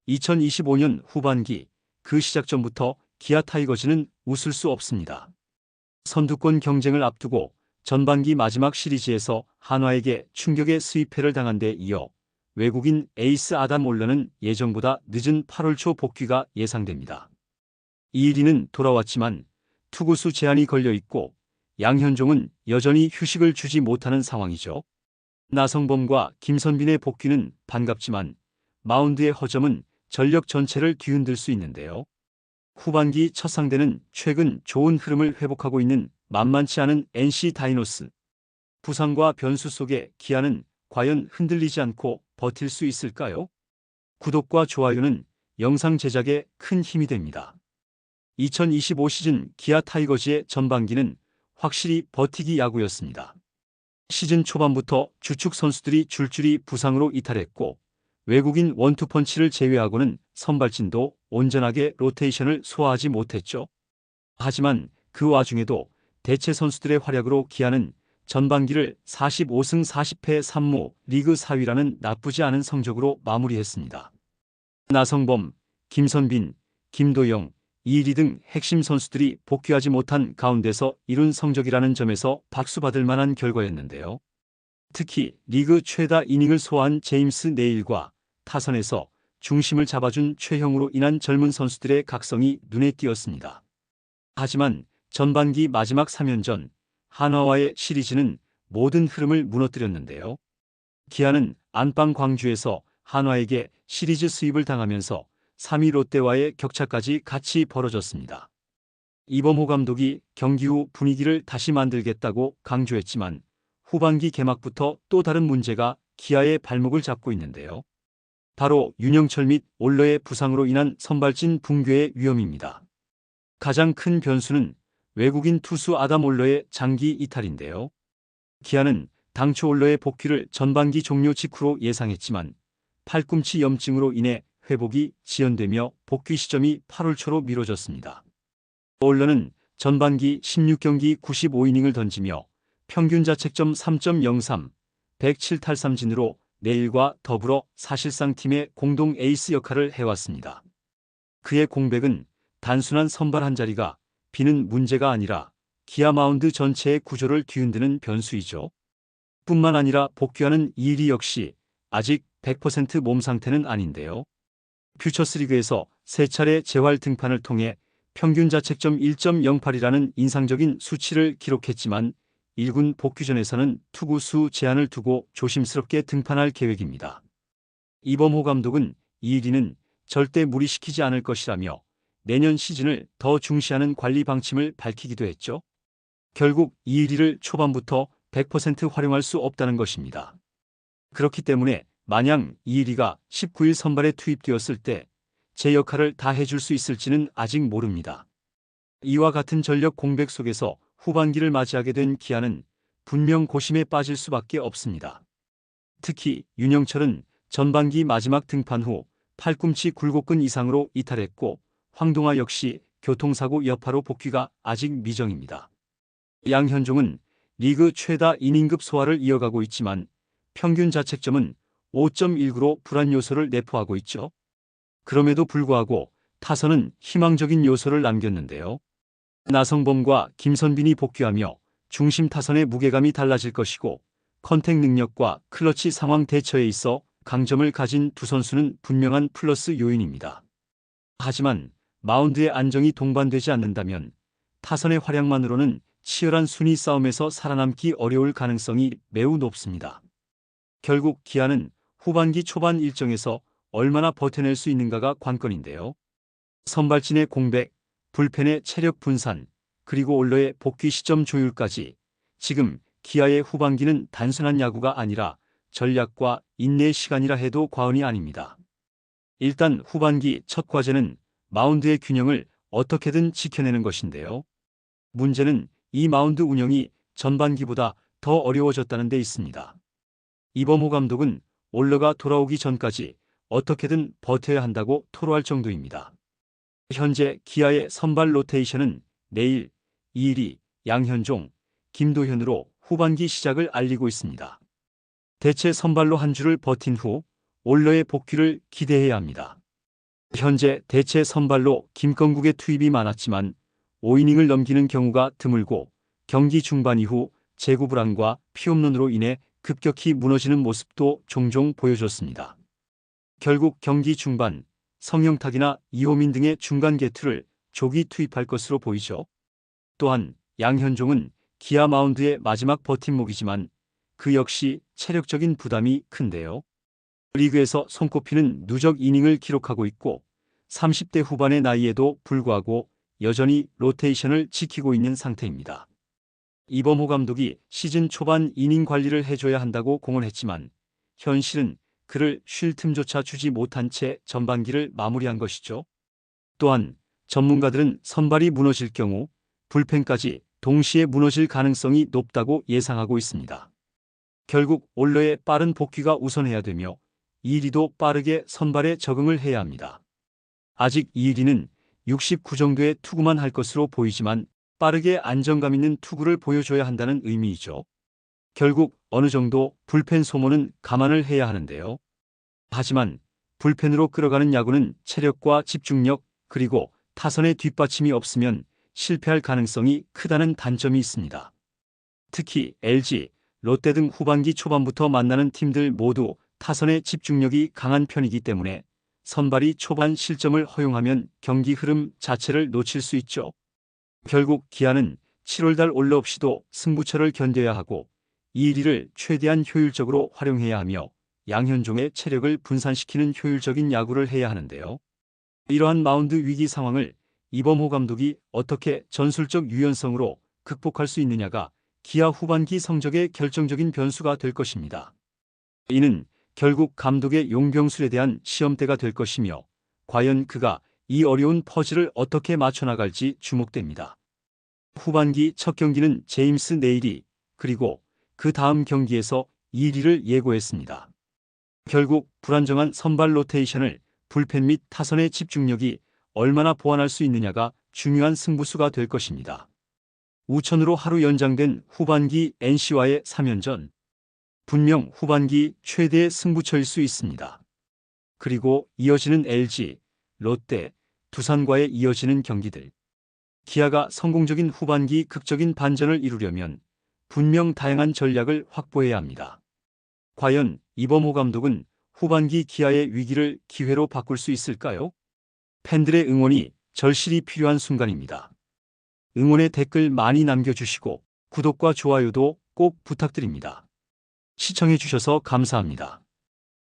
2025년 후반기 그 시작 전부터 기아 타이거즈는 웃을 수 없습니다. 선두권 경쟁을 앞두고 전반기 마지막 시리즈에서 한화에게 충격의 스위패를 당한 데 이어 외국인 에이스 아담 올러는 예정보다 늦은 8월 초 복귀가 예상됩니다. 이일이는 돌아왔지만 투구수 제한이 걸려 있고 양현종은 여전히 휴식을 주지 못하는 상황이죠. 나성범과 김선빈의 복귀는 반갑지만 마운드의 허점은 전력 전체를 뒤흔들 수 있는데요. 후반기 첫 상대는 최근 좋은 흐름을 회복하고 있는 만만치 않은 NC 다이노스. 부상과 변수 속에 기아는 과연 흔들리지 않고 버틸 수 있을까요? 구독과 좋아요는 영상 제작에 큰 힘이 됩니다. 2025 시즌 기아 타이거즈의 전반기는 확실히 버티기 야구였습니다. 시즌 초반부터 주축 선수들이 줄줄이 부상으로 이탈했고 외국인 원투펀치를 제외하고는 선발진도 온전하게 로테이션을 소화하지 못했죠. 하지만 그 와중에도 대체 선수들의 활약으로 기아는 전반기를 45승 40패 3무 리그 4위라는 나쁘지 않은 성적으로 마무리했습니다. 나성범, 김선빈, 김도영, 이일이 등 핵심 선수들이 복귀하지 못한 가운데서 이룬 성적이라는 점에서 박수받을 만한 결과였는데요. 특히 리그 최다 이닝을 소화한 제임스 네일과 타선에서 중심을 잡아준 최형으로 인한 젊은 선수들의 각성이 눈에 띄었습니다. 하지만 전반기 마지막 3연전 한화와의 시리즈는 모든 흐름을 무너뜨렸는데요. 기아는 안방 광주에서 한화에게 시리즈 수입을 당하면서 3위 롯데와의 격차까지 같이 벌어졌습니다. 이범호 감독이 경기 후 분위기를 다시 만들겠다고 강조했지만 후반기 개막부터 또 다른 문제가 기아의 발목을 잡고 있는데요. 바로 윤영철 및 올러의 부상으로 인한 선발진 붕괴의 위험입니다. 가장 큰 변수는 외국인 투수 아담 올러의 장기 이탈인데요. 기아는 당초 올러의 복귀를 전반기 종료 직후로 예상했지만 팔꿈치 염증으로 인해 회복이 지연되며 복귀 시점이 8월 초로 미뤄졌습니다. 올러는 전반기 16경기 95이닝을 던지며 평균 자책점 3.03, 107탈삼진으로 내일과 더불어 사실상 팀의 공동 에이스 역할을 해왔습니다. 그의 공백은 단순한 선발 한 자리가 비는 문제가 아니라 기아 마운드 전체의 구조를 뒤흔드는 변수이죠. 뿐만 아니라 복귀하는 이일이 역시 아직 100% 몸 상태는 아닌데요. 퓨처스리그에서 3차례 재활 등판을 통해 평균 자책점 1.08이라는 인상적인 수치를 기록했지만 1군 복귀전에서는 투구수 제한을 두고 조심스럽게 등판할 계획입니다. 이범호 감독은 이일이는 절대 무리시키지 않을 것이라며 내년 시즌을 더 중시하는 관리 방침을 밝히기도 했죠. 결국 이일이를 초반부터 100% 활용할 수 없다는 것입니다. 그렇기 때문에 마냥 이일이가 19일 선발에 투입되었을 때 제 역할을 다 해줄 수 있을지는 아직 모릅니다. 이와 같은 전력 공백 속에서 후반기를 맞이하게 된 기아는 분명 고심에 빠질 수밖에 없습니다. 특히 윤영철은 전반기 마지막 등판 후 팔꿈치 굴곡근 이상으로 이탈했고 황동아 역시 교통사고 여파로 복귀가 아직 미정입니다. 양현종은 리그 최다 이닝급 소화를 이어가고 있지만 평균 자책점은 5.19로 불안 요소를 내포하고 있죠. 그럼에도 불구하고 타선은 희망적인 요소를 남겼는데요. 나성범과 김선빈이 복귀하며 중심 타선의 무게감이 달라질 것이고 컨택 능력과 클러치 상황 대처에 있어 강점을 가진 두 선수는 분명한 플러스 요인입니다. 하지만 마운드의 안정이 동반되지 않는다면 타선의 활약만으로는 치열한 순위 싸움에서 살아남기 어려울 가능성이 매우 높습니다. 결국 기아는 후반기 초반 일정에서 얼마나 버텨낼 수 있는가가 관건인데요. 선발진의 공백, 불펜의 체력 분산, 그리고 올러의 복귀 시점 조율까지 지금 기아의 후반기는 단순한 야구가 아니라 전략과 인내의 시간이라 해도 과언이 아닙니다. 일단 후반기 첫 과제는 마운드의 균형을 어떻게든 지켜내는 것인데요. 문제는 이 마운드 운영이 전반기보다 더 어려워졌다는 데 있습니다. 이범호 감독은 올러가 돌아오기 전까지 어떻게든 버텨야 한다고 토로할 정도입니다. 현재 기아의 선발 로테이션은 내일, 이일이, 양현종, 김도현으로 후반기 시작을 알리고 있습니다. 대체 선발로 한 주를 버틴 후 올러의 복귀를 기대해야 합니다. 현재 대체 선발로 김건국의 투입이 많았지만 5이닝을 넘기는 경우가 드물고 경기 중반 이후 제구 불안과 피홈런으로 인해 급격히 무너지는 모습도 종종 보여줬습니다. 결국 경기 중반 성영탁이나 이호민 등의 중간 개투를 조기 투입할 것으로 보이죠. 또한 양현종은 기아 마운드의 마지막 버팀목이지만 그 역시 체력적인 부담이 큰데요. 리그에서 손꼽히는 누적 이닝을 기록하고 있고 30대 후반의 나이에도 불구하고 여전히 로테이션을 지키고 있는 상태입니다. 이범호 감독이 시즌 초반 이닝 관리를 해줘야 한다고 공언했지만 현실은 그를 쉴 틈조차 주지 못한 채 전반기를 마무리한 것이죠. 또한 전문가들은 선발이 무너질 경우 불펜까지 동시에 무너질 가능성이 높다고 예상하고 있습니다. 결국 올러의 빠른 복귀가 우선해야 되며 이리도 빠르게 선발에 적응을 해야 합니다. 아직 이일이는 69 정도의 투구만 할 것으로 보이지만 빠르게 안정감 있는 투구를 보여줘야 한다는 의미이죠. 결국 어느 정도 불펜 소모는 감안을 해야 하는데요. 하지만 불펜으로 끌어가는 야구는 체력과 집중력 그리고 타선의 뒷받침이 없으면 실패할 가능성이 크다는 단점이 있습니다. 특히 LG, 롯데 등 후반기 초반부터 만나는 팀들 모두 타선의 집중력이 강한 편이기 때문에 선발이 초반 실점을 허용하면 경기 흐름 자체를 놓칠 수 있죠. 결국 기아는 7월달 올러 없이도 승부처를 견뎌야 하고 이 일을 최대한 효율적으로 활용해야 하며 양현종의 체력을 분산시키는 효율적인 야구를 해야 하는데요. 이러한 마운드 위기 상황을 이범호 감독이 어떻게 전술적 유연성으로 극복할 수 있느냐가 기아 후반기 성적의 결정적인 변수가 될 것입니다. 이는 결국 감독의 용병술에 대한 시험대가 될 것이며 과연 그가 이 어려운 퍼즐을 어떻게 맞춰나갈지 주목됩니다. 후반기 첫 경기는 제임스 네일이 그리고 그 다음 경기에서 1위를 예고했습니다. 결국 불안정한 선발 로테이션을 불펜 및 타선의 집중력이 얼마나 보완할 수 있느냐가 중요한 승부수가 될 것입니다. 우천으로 하루 연장된 후반기 NC와의 3연전. 분명 후반기 최대의 승부처일 수 있습니다. 그리고 이어지는 LG, 롯데, 두산과의 이어지는 경기들. 기아가 성공적인 후반기 극적인 반전을 이루려면 분명 다양한 전략을 확보해야 합니다. 과연 이범호 감독은 후반기 기아의 위기를 기회로 바꿀 수 있을까요? 팬들의 응원이 절실히 필요한 순간입니다. 응원의 댓글 많이 남겨주시고 구독과 좋아요도 꼭 부탁드립니다. 시청해주셔서 감사합니다.